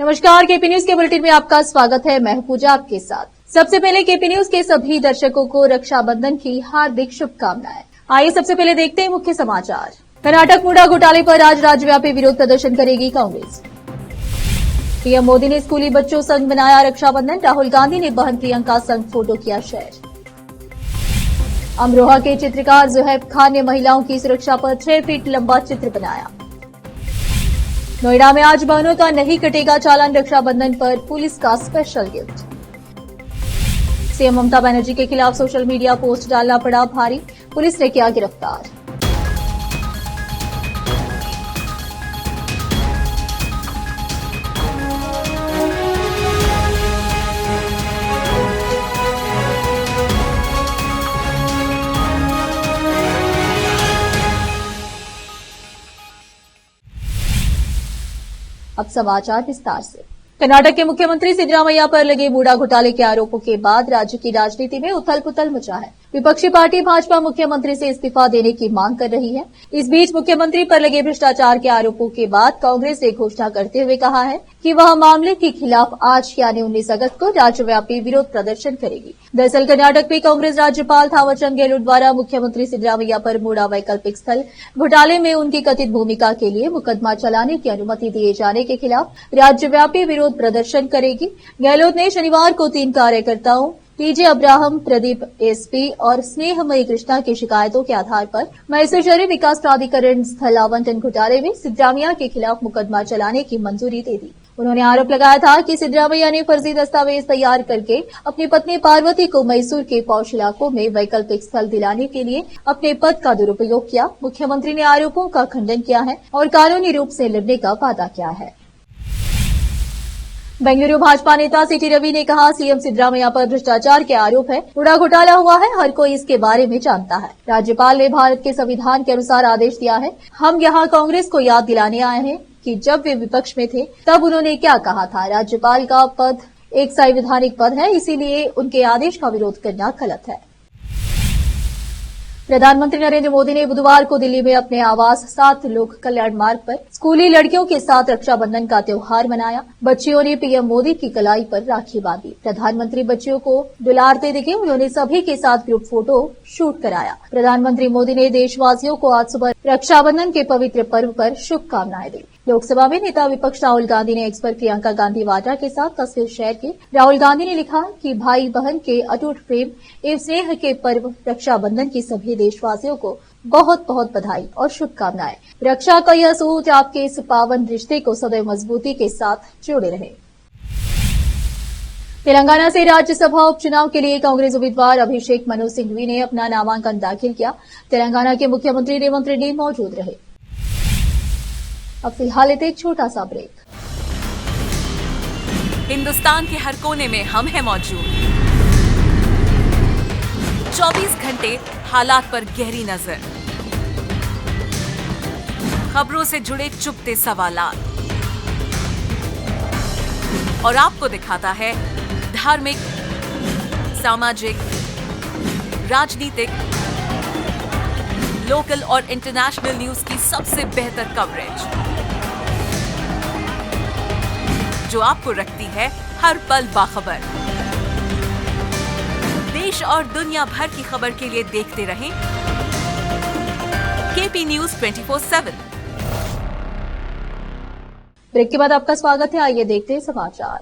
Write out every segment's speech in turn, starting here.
नमस्कार, KP news के bulletin में आपका स्वागत है। मैं हूं पूजा आपके साथ। सबसे पहले केपी न्यूज के सभी दर्शकों को रक्षाबंधन की हार्दिक शुभकामनाएं। आइए सबसे पहले देखते हैं मुख्य समाचार। कर्नाटक मुडा घोटाले पर आज राज्यव्यापी विरोध प्रदर्शन करेगी कांग्रेस। पीएम मोदी ने स्कूली बच्चों संग बनाया रक्षाबंधन। राहुल गांधी ने बहन प्रियंका संग फोटो किया शेयर। अमरोहा के चित्रकार जुहैब खान ने महिलाओं की सुरक्षा पर 6 फीट लंबा चित्र बनाया। नोएडा में आज बहनों का नहीं कटेगा चालान। रक्षाबंधन पर पुलिस का special gift. CM Mamata Banerjee के खिलाफ सोशल मीडिया पोस्ट डालना पड़ा भारी। पुलिस ने किया गिरफ्तार। अब समाचार विस्तार से। कर्नाटक के मुख्यमंत्री सिद्धरामैया पर लगे मुडा घोटाले के आरोपों के बाद राज्य की राजनीति में उथल पुथल मचा है। विपक्षी पार्टी भाजपा मुख्यमंत्री से इस्तीफा देने की मांग कर रही है। इस बीच मुख्यमंत्री पर लगे भ्रष्टाचार के आरोपों के बाद कांग्रेस ने घोषणा करते हुए कहा है कि वह मामले के खिलाफ आज यानी 19 अगस्त को राज्यव्यापी विरोध प्रदर्शन करेगी। दरअसल कर्नाटक में कांग्रेस राज्यपाल थावरचंद गहलोत द्वारा मुख्यमंत्री सिद्धरामैया पर मुडा वैकल्पिक स्थल घोटाले में उनकी कथित भूमिका के लिए मुकदमा चलाने की अनुमति दिए जाने के खिलाफ राज्यव्यापी विरोध प्रदर्शन करेगी। गहलोत ने शनिवार को 3 कार्यकर्ताओं पीजे अब्राहम, प्रदीप एसपी और स्नेहमयी कृष्णा की शिकायतों के आधार पर मैसूर शहरी विकास प्राधिकरण स्थल आवंटन घोटाले में सिद्धरामैया के खिलाफ मुकदमा चलाने की मंजूरी दे दी। उन्होंने आरोप लगाया था कि सिद्धरामैया ने फर्जी दस्तावेज तैयार करके अपनी पत्नी पार्वती को मैसूर के पौष इलाकों में वैकल्पिक स्थल दिलाने के लिए अपने पद का दुरुपयोग किया। मुख्यमंत्री ने आरोपों का खंडन किया है और कानूनी रूप से लड़ने का वादा किया है। बेंगलुरु भाजपा नेता सीटी रवि ने कहा, सीएम सिद्धरामैया पर भ्रष्टाचार के आरोप है। मुडा घोटाला हुआ है, हर कोई इसके बारे में जानता है। राज्यपाल ने भारत के संविधान के अनुसार आदेश दिया है। हम यहाँ कांग्रेस को याद दिलाने आए हैं कि जब वे विपक्ष में थे तब उन्होंने क्या कहा था। राज्यपाल का पद एक संवैधानिक पद है, इसीलिए उनके आदेश का विरोध करना गलत है। प्रधानमंत्री नरेंद्र मोदी ने बुधवार को दिल्ली में अपने आवास 7 लोक कल्याण मार्ग पर स्कूली लड़कियों के साथ रक्षाबंधन का त्योहार मनाया। बच्चियों ने पीएम मोदी की कलाई पर राखी बांधी। प्रधानमंत्री बच्चियों को दुलारते दिखे। उन्होंने सभी के साथ ग्रुप फोटो शूट कराया। प्रधानमंत्री मोदी ने देशवासियों को आज सुबह रक्षाबंधन के पवित्र पर्व पर शुभकामनाएं दी। लोकसभा में नेता विपक्ष राहुल गांधी ने एक्स पर प्रियंका गांधी वाड्रा के साथ तस्वीर शेयर की। राहुल गांधी ने लिखा कि भाई बहन के अटूट प्रेम एवं स्नेह के पर्व रक्षाबंधन की सभी देशवासियों को बहुत बहुत बधाई और शुभकामनाएं। रक्षा का यह सूत्र आपके इस पावन रिश्ते को सदैव मजबूती के साथ जोड़े रहे। तेलंगाना से राज्यसभा उपचुनाव के लिए कांग्रेस उम्मीदवार अभिषेक मनु सिंघवी ने अपना नामांकन दाखिल किया। तेलंगाना के मुख्यमंत्री रेवंत रेड्डी मौजूद रहे। अब फिलहाल एक छोटा सा ब्रेक। हिंदुस्तान के हर कोने में हम हैं मौजूद। 24 घंटे हालात पर गहरी नजर, खबरों से जुड़े चुपते सवालात और आपको दिखाता है धार्मिक, सामाजिक, राजनीतिक, लोकल और इंटरनेशनल न्यूज की सबसे बेहतर कवरेज जो आपको रखती है हर पल बाखबर। देश और दुनिया भर की खबर के लिए देखते रहें केपी न्यूज 24/7। ब्रेक के बाद आपका स्वागत है। आइए देखते हैं समाचार।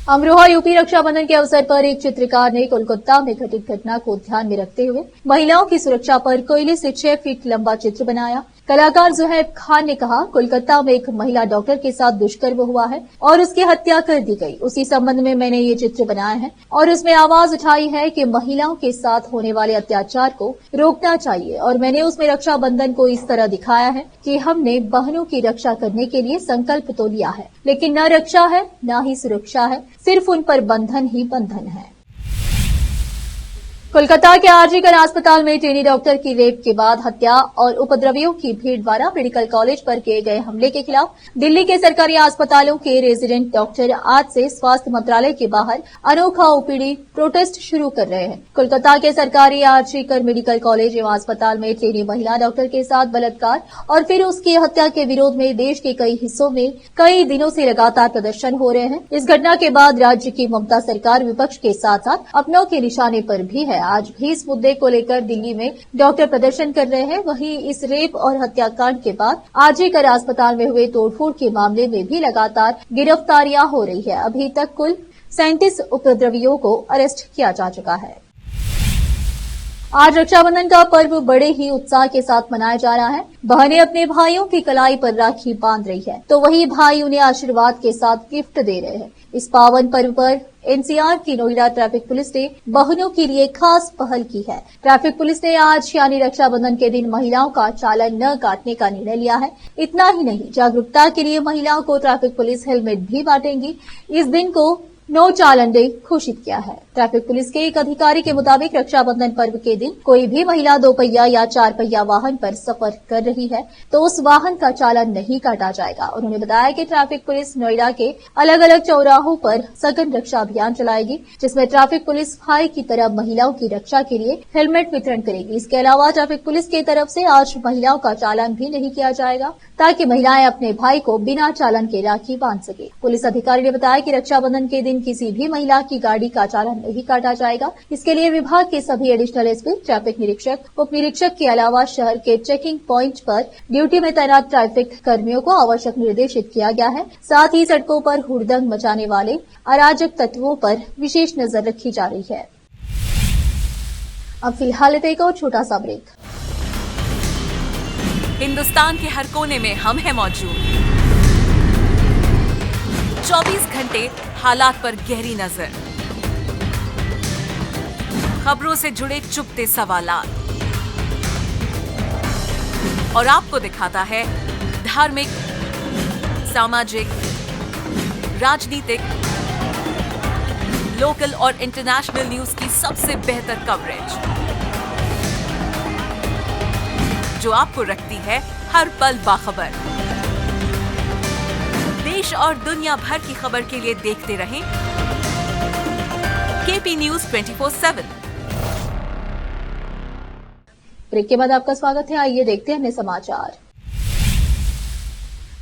अमरोहा यूपी रक्षाबंधन के अवसर पर एक चित्रकार ने कोलकाता में घटित घटना को ध्यान में रखते हुए महिलाओं की सुरक्षा पर कोयले से 6 फीट लंबा चित्र बनाया। कलाकार जुहैब खान ने कहा, कोलकाता में एक महिला डॉक्टर के साथ दुष्कर्म हुआ है और उसकी हत्या कर दी गई। उसी संबंध में मैंने ये चित्र बनाया है और उसमें आवाज उठाई है कि महिलाओं के साथ होने वाले अत्याचार को रोकना चाहिए। और मैंने उसमें रक्षाबंधन को इस तरह दिखाया है कि हमने बहनों की रक्षा करने के लिए संकल्प तो लिया है, लेकिन न रक्षा है न ही सुरक्षा है, सिर्फ उन पर बंधन ही बंधन है। कोलकाता के आरजीकर अस्पताल में ट्रेनी डॉक्टर की रेप के बाद हत्या और उपद्रवियों की भीड़ द्वारा मेडिकल कॉलेज पर किए गए हमले के खिलाफ दिल्ली के सरकारी अस्पतालों के रेजिडेंट डॉक्टर आज से स्वास्थ्य मंत्रालय के बाहर अनोखा ओपीडी प्रोटेस्ट शुरू कर रहे हैं। कोलकाता के सरकारी आरजीकर मेडिकल कॉलेज एवं अस्पताल में ट्रेनी महिला डॉक्टर के साथ बलात्कार और फिर उसकी हत्या के विरोध में देश के कई हिस्सों में कई दिनों से लगातार प्रदर्शन हो रहे हैं। इस घटना के बाद राज्य की ममता सरकार विपक्ष के साथ साथ अपनों के निशाने पर भी है। आज भी इस मुद्दे को लेकर दिल्ली में डॉक्टर प्रदर्शन कर रहे हैं। वहीं इस रेप और हत्याकांड के बाद आरजीकर अस्पताल में हुए तोड़फोड़ के मामले में भी लगातार गिरफ्तारियां हो रही है। अभी तक कुल 37 उपद्रवियों को अरेस्ट किया जा चुका है। आज रक्षाबंधन का पर्व बड़े ही उत्साह के साथ मनाया जा रहा है। बहनें अपने भाइयों की कलाई पर राखी बांध रही है तो वही भाई उन्हें आशीर्वाद के साथ गिफ्ट दे रहे हैं। इस पावन पर्व पर एनसीआर की नोएडा ट्रैफिक पुलिस ने बहनों के लिए खास पहल की है। ट्रैफिक पुलिस ने आज यानी रक्षाबंधन के दिन महिलाओं का चालान न काटने का निर्णय लिया है। इतना ही नहीं, जागरूकता के लिए महिलाओं को ट्रैफिक पुलिस हेलमेट भी बांटेगी। इस दिन को नो चालान डे घोषित किया है। ट्रैफिक पुलिस के एक अधिकारी के मुताबिक रक्षाबंधन पर्व के दिन कोई भी महिला 2 पहिया या 4 पहिया वाहन पर सफर कर रही है तो उस वाहन का चालान नहीं काटा जाएगा। उन्होंने बताया कि ट्रैफिक पुलिस नोएडा के अलग अलग चौराहों पर सघन रक्षा अभियान चलाएगी, जिसमें ट्रैफिक पुलिस भाई की तरह महिलाओं की रक्षा के लिए हेलमेट वितरण करेगी। इसके अलावा ट्रैफिक पुलिस की तरफ से आज महिलाओं का चालान भी नहीं किया जाएगा ताकि महिलाएं अपने भाई को बिना चालान के राखी बांध सके। पुलिस अधिकारी ने बताया कि रक्षाबंधन के दिन किसी भी महिला की गाड़ी का चालान नहीं काटा जाएगा। इसके लिए विभाग के सभी एडिशनल एसपी, ट्रैफिक निरीक्षक, उप निरीक्षक के अलावा शहर के चेकिंग प्वाइंट पर ड्यूटी में तैनात ट्रैफिक कर्मियों को आवश्यक निर्देशित किया गया है। साथ ही सड़कों पर हुड़दंग मचाने वाले अराजक तत्वों पर विशेष नजर रखी जा रही है। अब फिलहाल एक और छोटा सा ब्रेक। हिंदुस्तान के हर कोने में हम हैं मौजूद। 24 घंटे हालात पर गहरी नजर, खबरों से जुड़े चुपते सवालात और आपको दिखाता है धार्मिक, सामाजिक, राजनीतिक, लोकल और इंटरनेशनल न्यूज की सबसे बेहतर कवरेज जो आपको रखती है हर पल बाखबर। देश और दुनिया भर की खबर के लिए देखते रहें केपी न्यूज 24/7। ब्रेक के बाद आपका स्वागत है। आइए देखते हैं अन्य समाचार।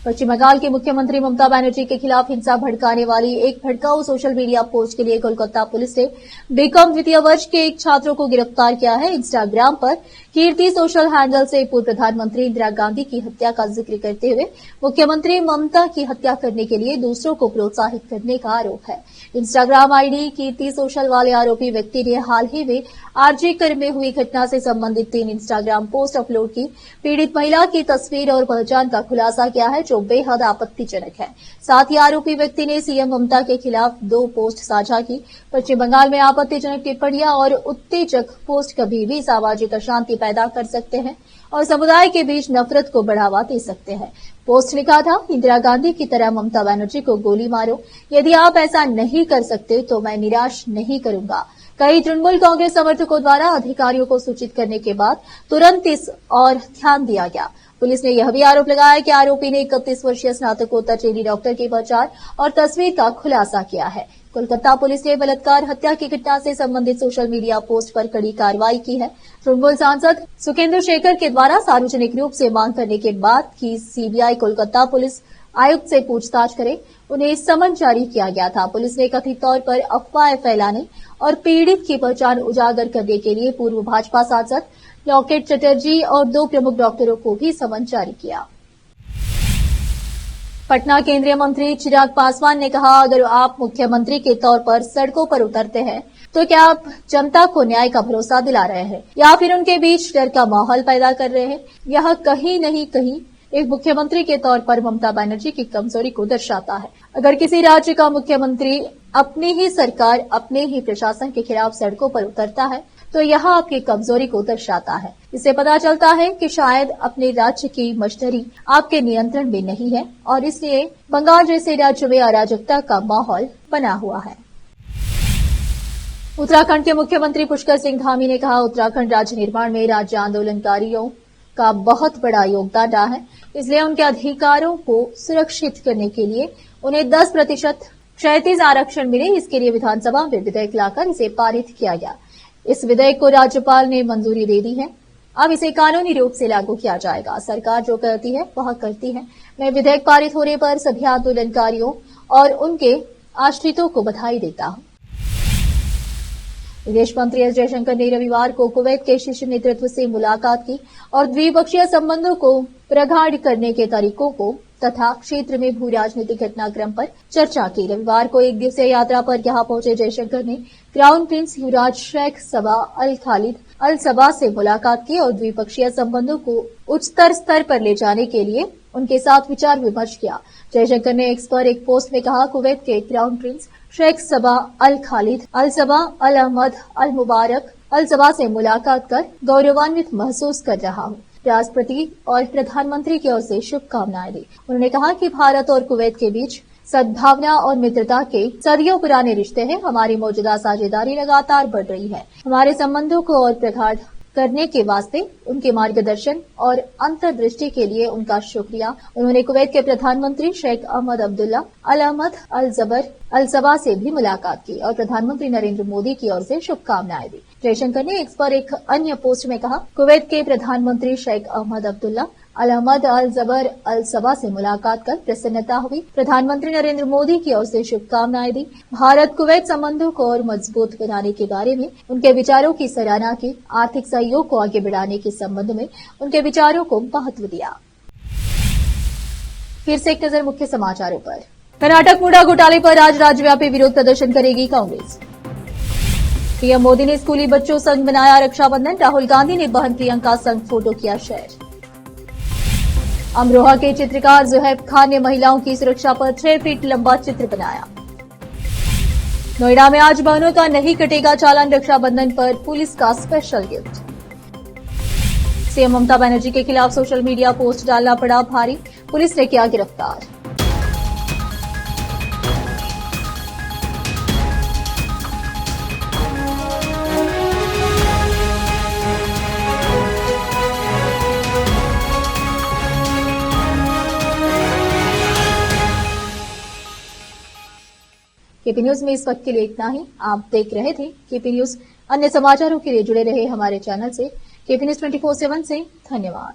पश्चिम बंगाल की मुख्यमंत्री ममता बनर्जी के खिलाफ हिंसा भड़काने वाली एक भड़काऊ सोशल मीडिया पोस्ट के लिए कोलकाता पुलिस ने बीकॉम द्वितीय वर्ष के एक छात्र को गिरफ्तार किया है। इंस्टाग्राम पर कीर्ति सोशल हैंडल से पूर्व प्रधानमंत्री इंदिरा गांधी की हत्या का जिक्र करते हुए मुख्यमंत्री ममता की हत्या करने के लिए दूसरों को प्रोत्साहित करने का आरोप है। इंस्टाग्राम आईडी कीर्ति सोशल वाले आरोपी व्यक्ति ने हाल ही में आरजीकर में हुई घटना से संबंधित 3 इंस्टाग्राम पोस्ट अपलोड की। पीड़ित महिला की तस्वीर और पहचान का खुलासा किया है जो बेहद आपत्तिजनक है। साथ ही आरोपी व्यक्ति ने सीएम ममता के खिलाफ 2 पोस्ट साझा की। पश्चिम बंगाल में आपत्तिजनक टिप्पणियां और उत्तेजक पोस्ट कभी भी सामाजिक अशांति पैदा कर सकते हैं और समुदाय के बीच नफरत को बढ़ावा दे सकते हैं। पोस्ट लिखा था, इंदिरा गांधी की तरह ममता बनर्जी को गोली मारो। यदि आप ऐसा नहीं कर सकते तो मैं निराश नहीं करूंगा। कई तृणमूल कांग्रेस समर्थकों द्वारा अधिकारियों को सूचित करने के बाद तुरंत इस और ध्यान दिया गया। पुलिस ने यह भी आरोप लगाया कि आरोपी ने 31 वर्षीय स्नातकोत्तर ट्रेनी डॉक्टर की पहचान और तस्वीर का खुलासा किया है। कोलकाता पुलिस ने बलात्कार हत्या की घटना से संबंधित सोशल मीडिया पोस्ट पर कड़ी कार्रवाई की है। तृणमूल सांसद सुखेंद्र शेखर के द्वारा सार्वजनिक रूप से मांग करने के बाद की सीबीआई कोलकाता पुलिस आयुक्त से पूछताछ करे, उन्हें समन जारी किया गया था। पुलिस ने कथित तौर पर अफवाहें फैलाने और पीड़ित की पहचान उजागर करने के लिए पूर्व भाजपा सांसद लॉकेट चटर्जी और 2 प्रमुख डॉक्टरों को भी समन जारी किया। पटना केंद्रीय मंत्री चिराग पासवान ने कहा, अगर आप मुख्यमंत्री के तौर पर सड़कों पर उतरते हैं तो क्या आप जनता को न्याय का भरोसा दिला रहे हैं या फिर उनके बीच डर का माहौल पैदा कर रहे हैं? यह कहीं नहीं कहीं एक मुख्यमंत्री के तौर पर ममता बनर्जी की कमजोरी को दर्शाता है। अगर किसी राज्य का मुख्यमंत्री अपनी ही सरकार, अपने ही प्रशासन के खिलाफ सड़कों पर उतरता है तो यह आपकी कमजोरी को दर्शाता है। इससे पता चलता है कि शायद अपने राज्य की मशनरी आपके नियंत्रण में नहीं है और इसलिए बंगाल जैसे राज्य में अराजकता का माहौल बना हुआ है। उत्तराखंड के मुख्यमंत्री पुष्कर सिंह धामी ने कहा, उत्तराखंड राज्य निर्माण में राज्य आंदोलनकारियों का बहुत बड़ा योगदान रहा है, इसलिए उनके अधिकारों को सुरक्षित करने के लिए उन्हें 10% क्षैतिज आरक्षण मिले। इसके लिए विधानसभा में विधेयक लाकर इसे पारित किया गया। इस विधेयक को राज्यपाल ने मंजूरी दे दी है। अब इसे कानूनी रूप से लागू किया जाएगा। सरकार जो करती है वह करती है। मैं विधेयक पारित होने पर सभी आंदोलनकारियों और उनके आश्रितों को बधाई देता हूं। विदेश मंत्री एस जयशंकर ने रविवार को कुवैत के शीर्ष नेतृत्व से मुलाकात की और द्विपक्षीय संबंधों को प्रगाढ़ करने के तरीकों को तथा क्षेत्र में भू राजनीतिक घटनाक्रम पर चर्चा की। रविवार को एक दिवसीय यात्रा पर यहां पहुंचे जयशंकर ने क्राउन प्रिंस युवराज शेख सबा अल खालिद अल सबा से मुलाकात की और द्विपक्षीय संबंधों को उच्चतर स्तर पर ले जाने के लिए उनके साथ विचार विमर्श किया। जयशंकर ने एक्स पर एक पोस्ट में कहा, कुवैत के क्राउन प्रिंस शेख सबा अल खालिद अल सबा अल अहमद अल मुबारक अल सबा से मुलाकात कर गौरवान्वित महसूस कर रहा हूं। राष्ट्रपति और प्रधानमंत्री की ओर से शुभकामनाएं दी। उन्होंने कहा कि भारत और कुवैत के बीच सद्भावना और मित्रता के सदियों पुराने रिश्ते हैं। हमारी मौजूदा साझेदारी लगातार बढ़ रही है। हमारे संबंधों को और प्रगाढ़ करने के वास्ते उनके मार्गदर्शन और अंतर्दृष्टि के लिए उनका शुक्रिया। उन्होंने कुवैत के प्रधानमंत्री शेख अहमद अब्दुल्ला अल अहमद अल जबर अल सबा से भी मुलाकात की और प्रधानमंत्री नरेंद्र मोदी की ओर से शुभकामनाएं दी। जयशंकर ने इस पर एक अन्य पोस्ट में कहा, कुवैत के प्रधानमंत्री शेख अहमद अब्दुल्ला अल अहमद अल जबर अल सबा से मुलाकात कर प्रसन्नता हुई। प्रधानमंत्री नरेंद्र मोदी की ओर से शुभकामनाएं दी। भारत कुवैत संबंधों को और मजबूत बनाने के बारे में उनके विचारों की सराहना की। आर्थिक सहयोग को आगे बढ़ाने के संबंध में उनके विचारों को महत्व दिया। फिर से एक नजर मुख्य समाचारों पर। कर्नाटक मुडा घोटाले पर आज राज्यव्यापी विरोध प्रदर्शन करेगी कांग्रेस। पीएम मोदी ने स्कूली बच्चों संग बनाया रक्षाबंधन। राहुल गांधी ने बहन प्रियंका संग फोटो किया शेयर। अमरोहा के चित्रकार जुहैब खान ने महिलाओं की सुरक्षा पर 6 फीट लंबा चित्र बनाया। नोएडा में आज बहनों का नहीं कटेगा चालान, रक्षाबंधन पर पुलिस का special gift. CM Mamata Banerjee के खिलाफ सोशल मीडिया पोस्ट डालना पड़ा भारी, पुलिस ने किया गिरफ्तार। केपी न्यूज में इस वक्त के लिए इतना ही। आप देख रहे थे केपी न्यूज। अन्य समाचारों के लिए जुड़े रहे हमारे चैनल से। केपी न्यूज 24/7 से धन्यवाद।